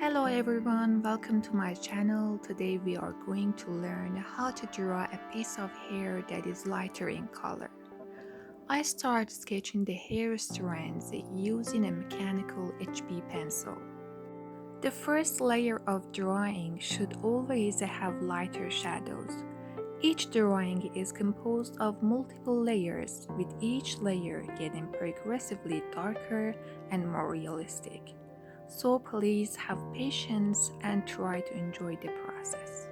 Hello everyone, welcome to my channel. Today we are going to learn how to draw a piece of hair that is lighter in color. I start sketching the hair strands using a mechanical HB pencil. The first layer of drawing should always have lighter shadows. Each drawing is composed of multiple layers, with each layer getting progressively darker and more realistic. So please have patience and try to enjoy the process.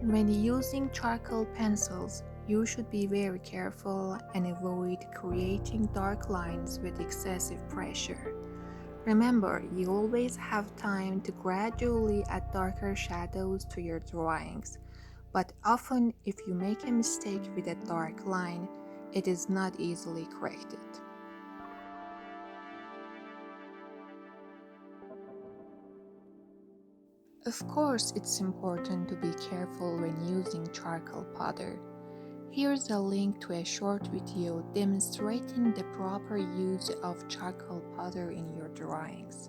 When using charcoal pencils, you should be very careful and avoid creating dark lines with excessive pressure. Remember, you always have time to gradually add darker shadows to your drawings, but often if you make a mistake with a dark line, it is not easily corrected. Of course, it's important to be careful when using charcoal powder. Here's a link to a short video demonstrating the proper use of charcoal powder in your drawings.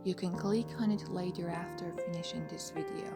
You can click on it later after finishing this video.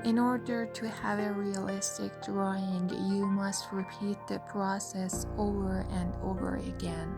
In order to have a realistic drawing, you must repeat the process over and over again.